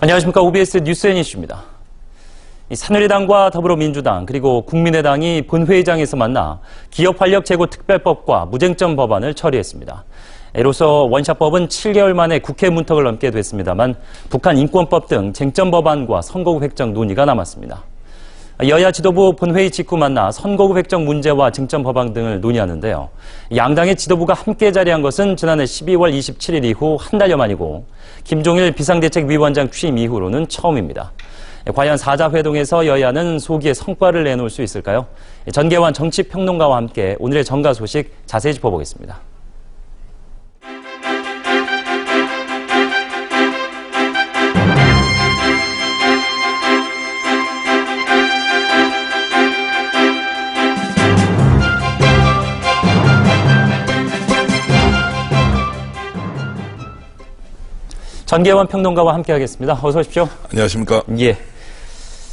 안녕하십니까. OBS 뉴스앤 이슈입니다. 새누리당과 더불어민주당 그리고 국민의당이 본회의장에서 만나 기업활력 제고 특별법과 무쟁점 법안을 처리했습니다. 이로써 원샷법은 7개월 만에 국회 문턱을 넘게 됐습니다만 북한 인권법 등 쟁점 법안과 선거구 획정 논의가 남았습니다. 여야 지도부 본회의 직후 만나 선거구 획정 문제와 쟁점 법안 등을 논의하는데요. 양당의 지도부가 함께 자리한 것은 지난해 12월 27일 이후 한 달여 만이고 김종일 비상대책위원장 취임 이후로는 처음입니다. 과연 4자 회동에서 여야는 소기의 성과를 내놓을 수 있을까요? 전계환 정치평론가와 함께 오늘의 정가 소식 자세히 짚어보겠습니다. 전계환 평론가와 함께하겠습니다. 어서 오십시오. 안녕하십니까. 예.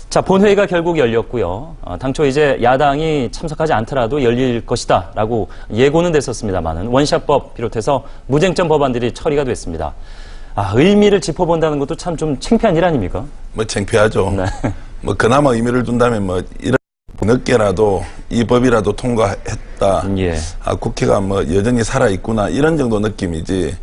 자, 본회의가 결국 열렸고요. 당초 이제 야당이 참석하지 않더라도 열릴 것이다라고 예고는 됐었습니다만은 원샷법 비롯해서 무쟁점 법안들이 처리가 됐습니다. 의미를 짚어본다는 것도 참 좀 창피한 일 아닙니까? 창피하죠. 네. 그나마 의미를 둔다면 이런 늦게라도 이 법이라도 통과했다. 예. 국회가 여전히 살아있구나 이런 정도 느낌이지.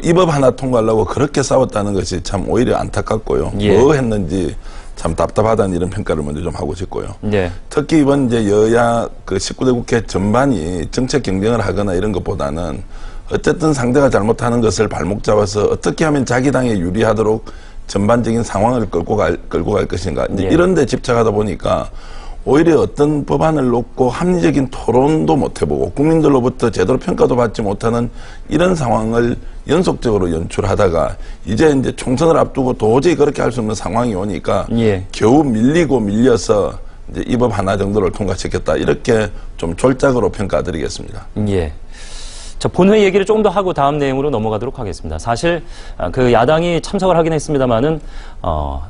이 법 하나 통과하려고 그렇게 싸웠다는 것이 참 오히려 안타깝고요. 예. 뭐 했는지 참 답답하다는 이런 평가를 먼저 좀 하고 싶고요. 예. 특히 이번 이제 여야 19대 국회 전반이 정책 경쟁을 하거나 이런 것보다는 어쨌든 상대가 잘못하는 것을 발목 잡아서 어떻게 하면 자기 당에 유리하도록 전반적인 상황을 끌고 갈 것인가. 이제 예. 이런 데 집착하다 보니까 오히려 어떤 법안을 놓고 합리적인 토론도 못 해보고 국민들로부터 제대로 평가도 받지 못하는 이런 상황을 연속적으로 연출하다가 이제 총선을 앞두고 도저히 그렇게 할 수 없는 상황이 오니까 예. 겨우 밀려서 이제 이 법 하나 정도를 통과시켰다. 이렇게 좀 졸작으로 평가드리겠습니다. 예. 자, 본회의 얘기를 조금 더 하고 다음 내용으로 넘어가도록 하겠습니다. 사실 그 야당이 참석을 하긴 했습니다만은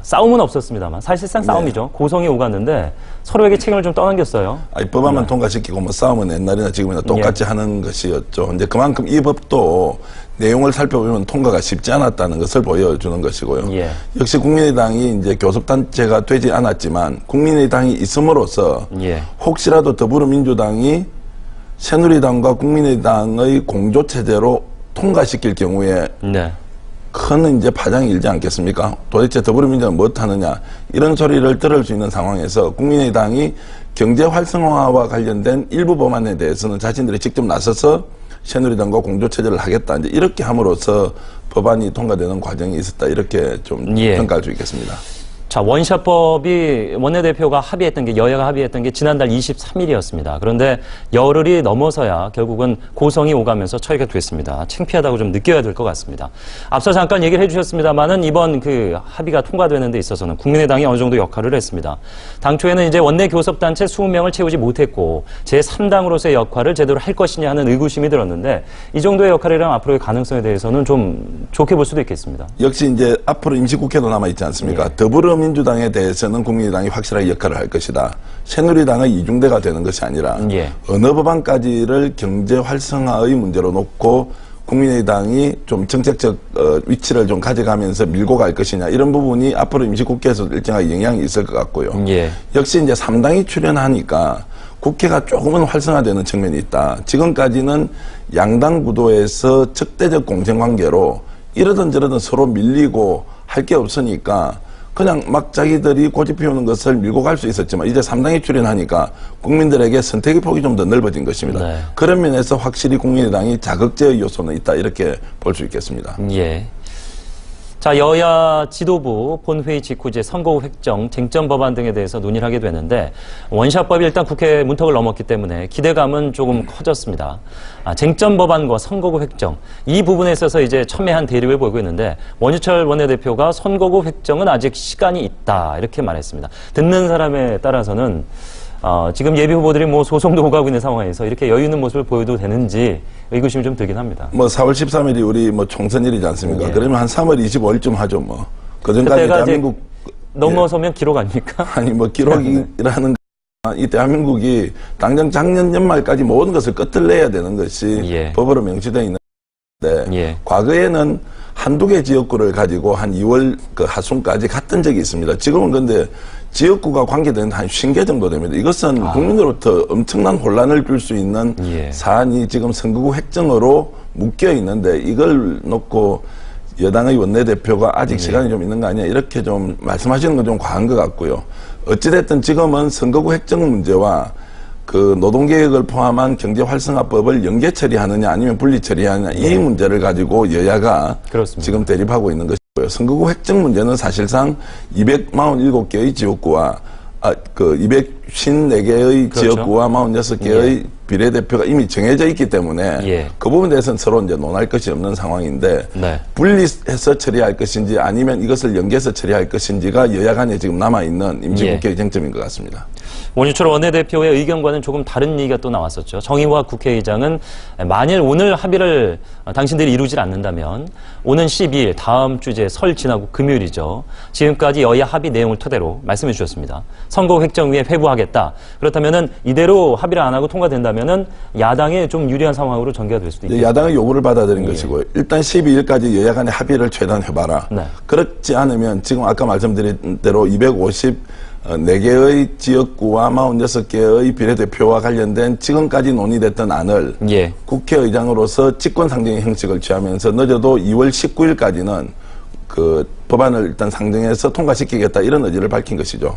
싸움은 없었습니다만 사실상 싸움이죠. 네. 고성이 오갔는데 서로에게 책임을 좀 떠넘겼어요. 법안만 통과시키고 싸움은 옛날이나 지금이나 똑같이 하는 것이었죠. 이제 그만큼 이 법도 내용을 살펴보면 통과가 쉽지 않았다는 것을 보여주는 것이고요. 예. 역시 국민의당이 이제 교섭단체가 되지 않았지만 국민의당이 있음으로써 예. 혹시라도 더불어민주당이 새누리당과 국민의당의 공조체제로 통과시킬 경우에 네. 큰 이제 파장이 일지 않겠습니까? 도대체 더불어민주당은 무엇하느냐 이런 소리를 들을 수 있는 상황에서 국민의당이 경제 활성화와 관련된 일부 법안에 대해서는 자신들이 직접 나서서 새누리당과 공조체제를 하겠다 이제 이렇게 함으로써 법안이 통과되는 과정이 있었다 이렇게 좀 평가할 수 있겠습니다. 자, 원샷법이 원내대표가 합의했던 게 여야가 합의했던 게 지난달 23일이었습니다. 그런데 열흘이 넘어서야 결국은 고성이 오가면서 처리가 됐습니다. 창피하다고 좀 느껴야 될 것 같습니다. 앞서 잠깐 얘기를 해주셨습니다만은 이번 그 합의가 통과되는 데 있어서는 국민의당이 어느 정도 역할을 했습니다. 당초에는 이제 원내 교섭단체 20명을 채우지 못했고 제3당으로서의 역할을 제대로 할 것이냐 하는 의구심이 들었는데 이 정도의 역할이랑 앞으로의 가능성에 대해서는 좀 좋게 볼 수도 있겠습니다. 역시 이제 앞으로 임시국회도 남아있지 않습니까? 예. 민주당에 대해서는 국민의당이 확실하게 역할을 할 것이다. 새누리당의 이중대가 되는 것이 아니라 예. 어느 법안까지를 경제 활성화의 문제로 놓고 국민의당이 좀 정책적 위치를 좀 가져가면서 밀고 갈 것이냐 이런 부분이 앞으로 임시국회에서 일정하게 영향이 있을 것 같고요. 예. 역시 이제 3당이 출연하니까 국회가 조금은 활성화되는 측면이 있다. 지금까지는 양당 구도에서 적대적 공생관계로 이러든 저러든 서로 밀리고 할 게 없으니까 그냥 막 자기들이 고집 피우는 것을 밀고 갈 수 있었지만 이제 3당이 출연하니까 국민들에게 선택의 폭이 좀 더 넓어진 것입니다. 네. 그런 면에서 확실히 국민의당이 자극제의 요소는 있다 이렇게 볼 수 있겠습니다. 예. 자, 여야 지도부 본회의 직후 이제 선거구 획정, 쟁점 법안 등에 대해서 논의를 하게 되는데 원샷법이 일단 국회 문턱을 넘었기 때문에 기대감은 조금 커졌습니다. 쟁점 법안과 선거구 획정 이 부분에 있어서 이제 첨예한 대립을 보이고 있는데 원유철 원내대표가 선거구 획정은 아직 시간이 있다 이렇게 말했습니다. 듣는 사람에 따라서는 지금 예비 후보들이 소송도 오가고 있는 상황에서 이렇게 여유 있는 모습을 보여도 되는지 의구심이 좀 들긴 합니다. 4월 13일이 우리 총선일이지 않습니까? 예. 그러면 한 3월 25일쯤 하죠, 그 전까지 대한민국 넘어서면 기록 아닙니까? 아니 기록이라는 이 대한민국이 당장 작년 연말까지 모든 것을 끝을 내야 되는 것이 법으로 명시되어 있는데 과거에는 한두 개 지역구를 가지고 한 2월 그 하순까지 갔던 적이 있습니다. 지금은 근데 지역구가 관계된 한 50개 정도 됩니다. 이것은 국민으로부터 엄청난 혼란을 줄 수 있는 사안이 지금 선거구 획정으로 묶여 있는데 이걸 놓고 여당의 원내대표가 아직 시간이 좀 있는 거 아니야 이렇게 좀 말씀하시는 건 좀 과한 것 같고요. 어찌됐든 지금은 선거구 획정 문제와 그 노동개혁을 포함한 경제활성화법을 연계 처리하느냐 아니면 분리 처리하느냐 이 문제를 가지고 여야가 그렇습니다. 지금 대립하고 있는 것이고요. 선거구 획정 문제는 사실상 247개의 지역구와 그 254개의 그렇죠. 지역구와 46개의 비례대표가 이미 정해져 있기 때문에 그 부분에 대해서는 서로 이제 논할 것이 없는 상황인데 분리해서 처리할 것인지 아니면 이것을 연계해서 처리할 것인지가 여야 간에 지금 남아있는 임시국회의 쟁점인 것 같습니다. 원유철 원내대표의 의견과는 조금 다른 얘기가 또 나왔었죠. 정의화 국회의장은 만일 오늘 합의를 당신들이 이루질 않는다면 오는 12일 다음 주 이제 설 지나고 금요일이죠. 지금까지 여야 합의 내용을 토대로 말씀해 주셨습니다. 선거 획정위에 회부하겠다. 그렇다면은 이대로 합의를 안 하고 통과된다면은 야당에 좀 유리한 상황으로 전개가 될 수도 있겠습니다. 야당의 요구를 받아들인 것이고요. 일단 12일까지 여야 간의 합의를 최대한 해봐라. 그렇지 않으면 지금 아까 말씀드린 대로 254개의 지역구와 46개의 비례대표와 관련된 지금까지 논의됐던 안을 국회의장으로서 직권상정의 형식을 취하면서 늦어도 2월 19일까지는 그 법안을 일단 상정해서 통과시키겠다 이런 의지를 밝힌 것이죠.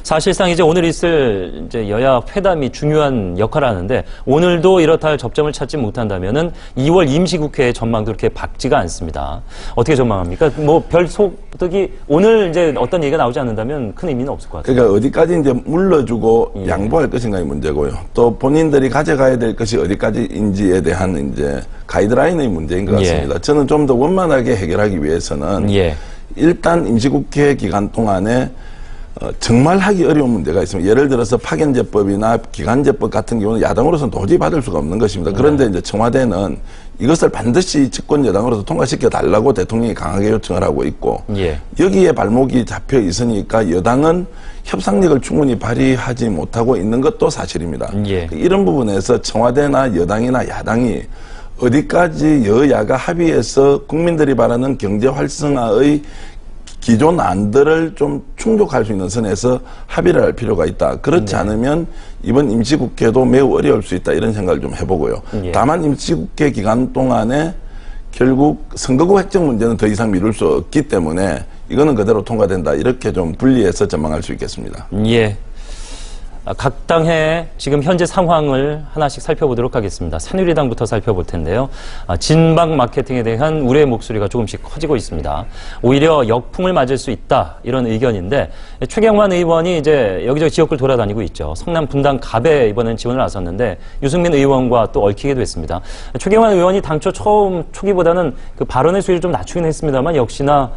사실상 이제 오늘 있을 이제 여야 회담이 중요한 역할을 하는데 오늘도 이렇다 할 접점을 찾지 못한다면은 2월 임시국회의 전망도 그렇게 밝지가 않습니다. 어떻게 전망합니까? 뭐 별 소득이 오늘 이제 어떤 얘기가 나오지 않는다면 큰 의미는 없을 것 같아요. 그러니까 어디까지 이제 물러주고 양보할 것인가의 문제고요. 또 본인들이 가져가야 될 것이 어디까지인지에 대한 이제 가이드라인의 문제인 것 같습니다. 저는 좀 더 원만하게 해결하기 위해서는 일단 임시국회 기간 동안에 정말 하기 어려운 문제가 있습니다. 예를 들어서 파견제법이나 기간제법 같은 경우는 야당으로서는 도저히 받을 수가 없는 것입니다. 그런데 이제 청와대는 이것을 반드시 집권 여당으로서 통과시켜 달라고 대통령이 강하게 요청을 하고 있고 여기에 발목이 잡혀 있으니까 여당은 협상력을 충분히 발휘하지 못하고 있는 것도 사실입니다. 이런 부분에서 청와대나 여당이나 야당이 어디까지 여야가 합의해서 국민들이 바라는 경제 활성화의 기존 안들을 좀 충족할 수 있는 선에서 합의를 할 필요가 있다. 그렇지 않으면 이번 임시국회도 매우 어려울 수 있다. 이런 생각을 좀 해보고요. 다만 임시국회 기간 동안에 결국 선거구 획정 문제는 더 이상 미룰 수 없기 때문에 이거는 그대로 통과된다. 이렇게 좀 분리해서 전망할 수 있겠습니다. 각 당의 지금 현재 상황을 하나씩 살펴보도록 하겠습니다. 새누리당부터 살펴볼 텐데요. 진박 마케팅에 대한 우려의 목소리가 조금씩 커지고 있습니다. 오히려 역풍을 맞을 수 있다 이런 의견인데 최경환 의원이 이제 여기저기 지역을 돌아다니고 있죠. 성남 분당 갑에 이번엔 지원을 나섰는데 유승민 의원과 또 얽히기도 했습니다. 최경환 의원이 당초 처음 초기보다는 그 발언의 수위를 좀 낮추긴 했습니다만 역시나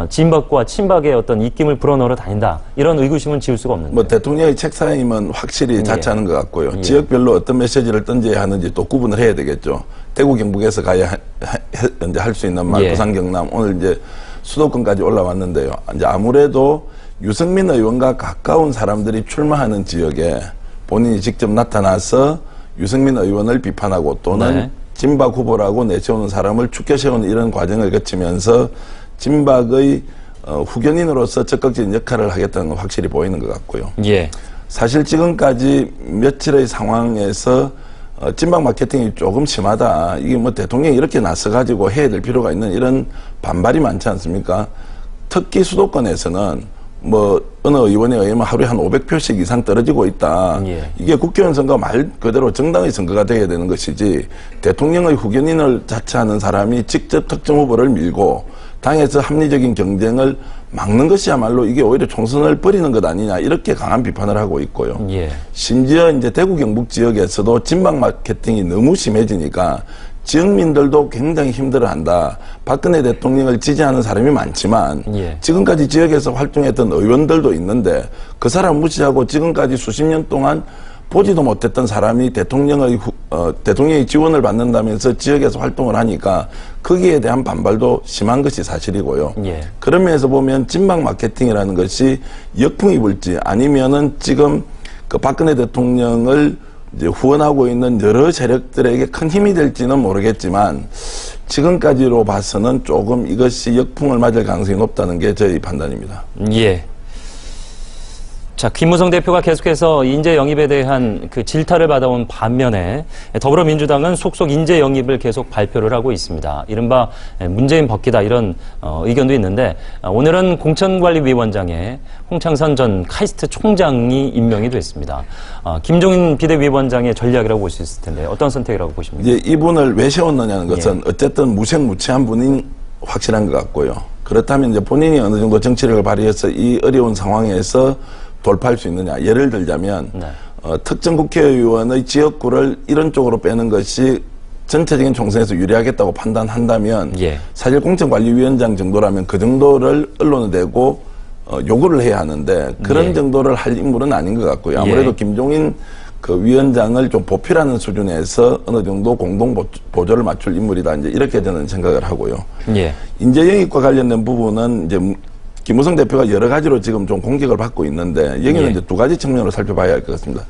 진박과 친박의 어떤 입김을 불어넣으러 다닌다 이런 의구심은 지울 수가 없는데. 뭐 대통령의 책사임은 확실히 자처하는 것 같고요. 지역별로 어떤 메시지를 던져야 하는지 또 구분을 해야 되겠죠. 대구 경북에서 가야 이제 할 수 있는 말, 부산 경남 오늘 이제 수도권까지 올라왔는데요. 이제 아무래도 유승민 의원과 가까운 사람들이 출마하는 지역에 본인이 직접 나타나서 유승민 의원을 비판하고 또는 진박 후보라고 내세우는 사람을 축켜 세우는 이런 과정을 거치면서 진박의 후견인으로서 적극적인 역할을 하겠다는 건 확실히 보이는 것 같고요. 사실 지금까지 며칠의 상황에서 진박 마케팅이 조금 심하다. 이게 뭐 대통령이 이렇게 나서가지고 해야 될 필요가 있는 이런 반발이 많지 않습니까? 특히 수도권에서는 뭐 어느 의원에 의하면 하루에 한 500표씩 이상 떨어지고 있다. 이게 국회의원 선거 말 그대로 정당의 선거가 돼야 되는 것이지 대통령의 후견인을 자처하는 사람이 직접 특정 후보를 밀고 당에서 합리적인 경쟁을 막는 것이야말로 이게 오히려 총선을 벌이는 것 아니냐 이렇게 강한 비판을 하고 있고요. 심지어 이제 대구 경북 지역에서도 진박 마케팅이 너무 심해지니까 지역민들도 굉장히 힘들어한다. 박근혜 대통령을 지지하는 사람이 많지만 지금까지 지역에서 활동했던 의원들도 있는데 그 사람 무시하고 지금까지 수십 년 동안 보지도 못했던 사람이 대통령의 지원을 받는다면서 지역에서 활동을 하니까 거기에 대한 반발도 심한 것이 사실이고요. 그런 면에서 보면 진박 마케팅이라는 것이 역풍이 불지 아니면은 지금 그 박근혜 대통령을 이제 후원하고 있는 여러 세력들에게 큰 힘이 될지는 모르겠지만 지금까지로 봐서는 조금 이것이 역풍을 맞을 가능성이 높다는 게 저희 판단입니다. 예. 자, 김무성 대표가 계속해서 인재 영입에 대한 그 질타를 받아온 반면에 더불어민주당은 속속 인재 영입을 계속 발표를 하고 있습니다. 이른바 문재인 벗기다 이런 의견도 있는데 오늘은 공천관리위원장에 홍창선 전 카이스트 총장이 임명이 됐습니다. 김종인 비대위원장의 전략이라고 볼 수 있을 텐데 어떤 선택이라고 보십니까? 이제 이분을 왜 세웠느냐는 것은 어쨌든 무색무취한 분인 확실한 것 같고요. 그렇다면 이제 본인이 어느 정도 정치력을 발휘해서 이 어려운 상황에서 돌파할 수 있느냐. 예를 들자면 특정 국회의원의 지역구를 이런 쪽으로 빼는 것이 전체적인 총선에서 유리하겠다고 판단한다면 사실 공천관리위원장 정도라면 그 정도를 언론에 대고 요구를 해야 하는데 그런 정도를 할 인물은 아닌 것 같고요. 아무래도 김종인 그 위원장을 좀 보필하는 수준에서 어느 정도 공동 보조를 맞출 인물이다. 이제 이렇게 저는 생각을 하고요. 인재 영입과 관련된 부분은 이제 김무성 대표가 여러 가지로 지금 좀 공격을 받고 있는데 여기는 이제 두 가지 측면으로 살펴봐야 할 것 같습니다.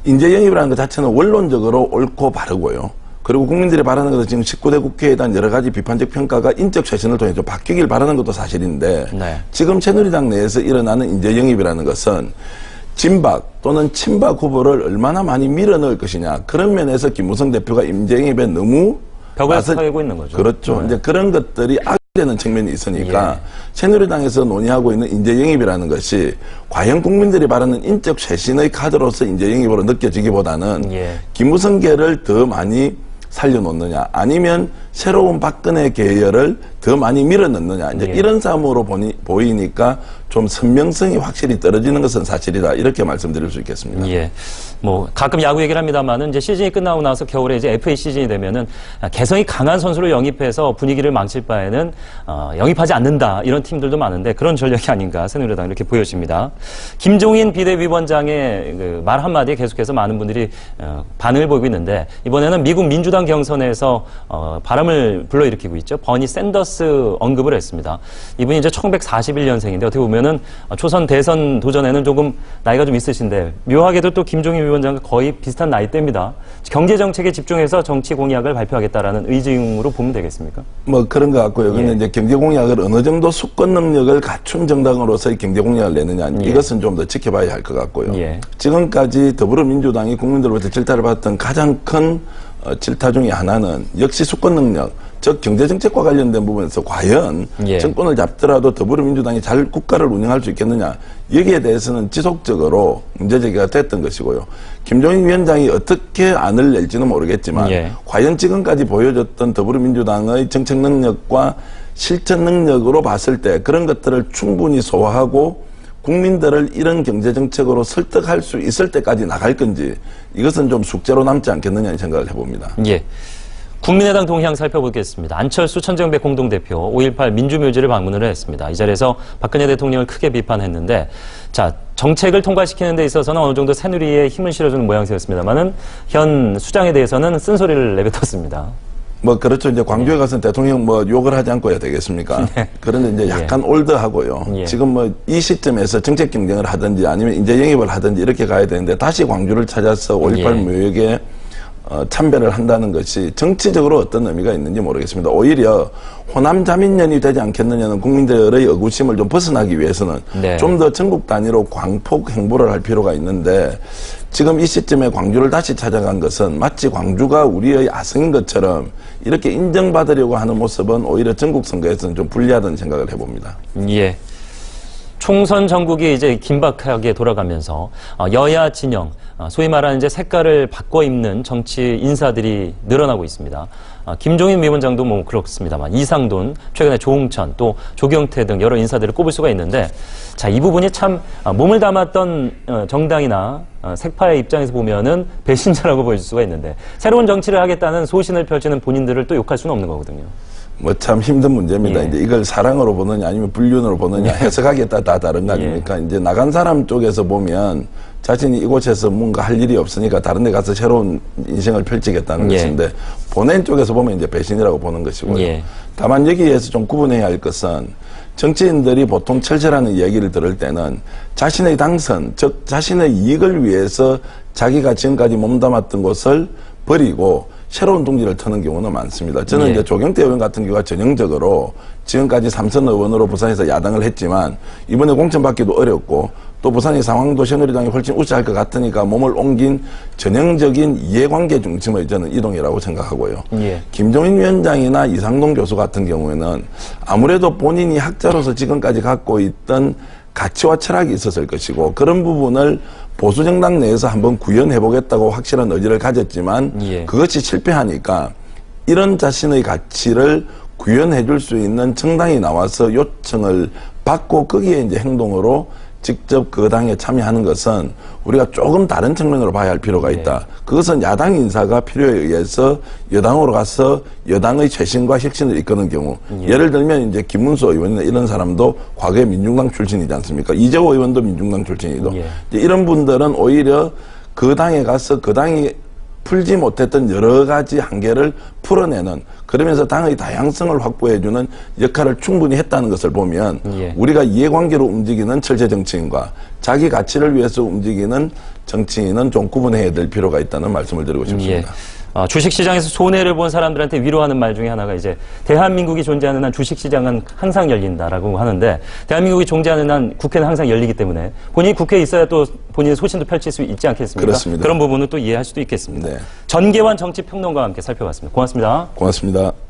인재 영입이라는 것 자체는 원론적으로 옳고 바르고요. 그리고 국민들이 바라는 것은 지금 19대 국회에 대한 여러 가지 비판적 평가가 인적 쇄신을 통해 좀 바뀌길 바라는 것도 사실인데 지금 새누리당 내에서 일어나는 인재 영입이라는 것은 진박 또는 친박 후보를 얼마나 많이 밀어넣을 것이냐. 그런 면에서 김무성 대표가 인재 영입에 너무 벽을 서고 있는 거죠. 그렇죠. 이제 그런 것들이 되는 측면이 있으니까 새누리당에서 논의하고 있는 인재 영입이라는 것이 과연 국민들이 바라는 인적 쇄신의 카드로서 인재 영입으로 느껴지기보다는 김무성계를 더 많이 살려놓느냐 아니면 새로운 박근혜 계열을 더 많이 밀어넣느냐 이제 이런 싸움으로 보이니까 좀 선명성이 확실히 떨어지는 것은 사실이다 이렇게 말씀드릴 수 있겠습니다. 뭐 가끔 야구 얘기를 합니다만은 이제 시즌이 끝나고 나서 겨울에 이제 FA 시즌이 되면은 개성이 강한 선수를 영입해서 분위기를 망칠 바에는 영입하지 않는다 이런 팀들도 많은데 그런 전략이 아닌가 새누리당 이렇게 보여집니다. 김종인 비대위원장의 그 말 한마디에 계속해서 많은 분들이 반응을 보이고 있는데 이번에는 미국 민주당 경선에서 바람을 불러일으키고 있죠. 버니 샌더스 언급을 했습니다. 이분이 이제 1941년생인데 어떻게 보면은 초선 대선 도전에는 조금 나이가 좀 있으신데 묘하게도 또 김종인 위원장과 거의 비슷한 나이대입니다. 경제 정책에 집중해서 정치 공약을 발표하겠다라는 의지로 보면 되겠습니까? 뭐 그런 것 같고요. 근데 이제 경제 공약을 어느 정도 수권 능력을 갖춘 정당으로서의 경제 공약을 내느냐 이것은 좀 더 지켜봐야 할 것 같고요. 지금까지 더불어민주당이 국민들로부터 질타를 받았던 가장 큰 질타 중에 하나는 역시 수권 능력, 즉 경제정책과 관련된 부분에서 과연 정권을 잡더라도 더불어민주당이 잘 국가를 운영할 수 있겠느냐 여기에 대해서는 지속적으로 문제제기가 됐던 것이고요. 김종인 위원장이 어떻게 안을 낼지는 모르겠지만 과연 지금까지 보여줬던 더불어민주당의 정책 능력과 실천 능력으로 봤을 때 그런 것들을 충분히 소화하고 국민들을 이런 경제정책으로 설득할 수 있을 때까지 나갈 건지 이것은 좀 숙제로 남지 않겠느냐 생각을 해봅니다. 국민의당 동향 살펴보겠습니다. 안철수 천정배 공동대표 5.18 민주묘지를 방문을 했습니다. 이 자리에서 박근혜 대통령을 크게 비판했는데 자 정책을 통과시키는 데 있어서는 어느 정도 새누리에 힘을 실어주는 모양새였습니다만은 현 수장에 대해서는 쓴소리를 내뱉었습니다. 뭐 그렇죠. 이제 광주에 가서 대통령 뭐 욕을 하지 않고 해야 되겠습니까? 그런데 이제 약간 올드하고요. 지금 뭐 이 시점에서 정책 경쟁을 하든지 아니면 인재 영입을 하든지 이렇게 가야 되는데 다시 광주를 찾아서 5.18 묘역에 참배를 한다는 것이 정치적으로 어떤 의미가 있는지 모르겠습니다. 오히려 호남 자민련이 되지 않겠느냐는 국민들의 의구심을 좀 벗어나기 위해서는 좀 더 전국 단위로 광폭 행보를 할 필요가 있는데 지금 이 시점에 광주를 다시 찾아간 것은 마치 광주가 우리의 아성인 것처럼 이렇게 인정받으려고 하는 모습은 오히려 전국 선거에서는 좀 불리하다는 생각을 해봅니다. 총선 전국이 이제 긴박하게 돌아가면서 여야 진영, 소위 말하는 이제 색깔을 바꿔 입는 정치 인사들이 늘어나고 있습니다. 김종인 위원장도 뭐 그렇습니다만 이상돈, 최근에 조홍천, 또 조경태 등 여러 인사들을 꼽을 수가 있는데 자, 이 부분이 참 몸을 담았던 정당이나 색파의 입장에서 보면은 배신자라고 보일 수가 있는데 새로운 정치를 하겠다는 소신을 펼치는 본인들을 또 욕할 수는 없는 거거든요. 뭐 참 힘든 문제입니다. 이제 이걸 사랑으로 보느냐 아니면 불륜으로 보느냐 해석하기에 따라 다 다른 거 아닙니까? 이제 나간 사람 쪽에서 보면 자신이 이곳에서 뭔가 할 일이 없으니까 다른 데 가서 새로운 인생을 펼치겠다는 것인데 보낸 쪽에서 보면 이제 배신이라고 보는 것이고요. 다만 여기에서 좀 구분해야 할 것은 정치인들이 보통 철저라는 이야기를 들을 때는 자신의 당선, 즉 자신의 이익을 위해서 자기가 지금까지 몸담았던 것을 버리고 새로운 둥지를 트는 경우는 많습니다. 저는 예. 이제 조경태 의원 같은 경우가 전형적으로 지금까지 삼선 의원으로 부산에서 야당을 했지만 이번에 공천받기도 어렵고 또 부산의 상황도 새누리당이 훨씬 우세할 것 같으니까 몸을 옮긴 전형적인 이해관계 중심의 저는 이동이라고 생각하고요. 예. 김종인 위원장이나 이상동 교수 같은 경우에는 아무래도 본인이 학자로서 지금까지 갖고 있던 가치와 철학이 있었을 것이고 그런 부분을 보수정당 내에서 한번 구현해보겠다고 확실한 의지를 가졌지만 예. 그것이 실패하니까 이런 자신의 가치를 구현해줄 수 있는 정당이 나와서 요청을 받고 거기에 이제 행동으로 직접 그 당에 참여하는 것은 우리가 조금 다른 측면으로 봐야 할 필요가 있다. 그것은 야당 인사가 필요에 의해서 여당으로 가서 여당의 쇄신과 혁신을 이끄는 경우. 예를 들면 이제 김문수 의원이나 이런 사람도 과거에 민중당 출신이지 않습니까? 이재호 의원도 민중당 출신이고. 이제 이런 분들은 오히려 그 당에 가서 그 당이 풀지 못했던 여러 가지 한계를 풀어내는 그러면서 당의 다양성을 확보해주는 역할을 충분히 했다는 것을 보면 우리가 이해관계로 움직이는 철새 정치인과 자기 가치를 위해서 움직이는 정치인은 좀 구분해야 될 필요가 있다는 말씀을 드리고 싶습니다. 주식시장에서 손해를 본 사람들한테 위로하는 말 중에 하나가 이제 대한민국이 존재하는 한 주식시장은 항상 열린다라고 하는데 대한민국이 존재하는 한 국회는 항상 열리기 때문에 본인이 국회에 있어야 또 본인의 소신도 펼칠 수 있지 않겠습니까? 그렇습니다. 그런 부분은 또 이해할 수도 있겠습니다. 네. 전계환 정치평론가와 함께 살펴봤습니다. 고맙습니다. 고맙습니다.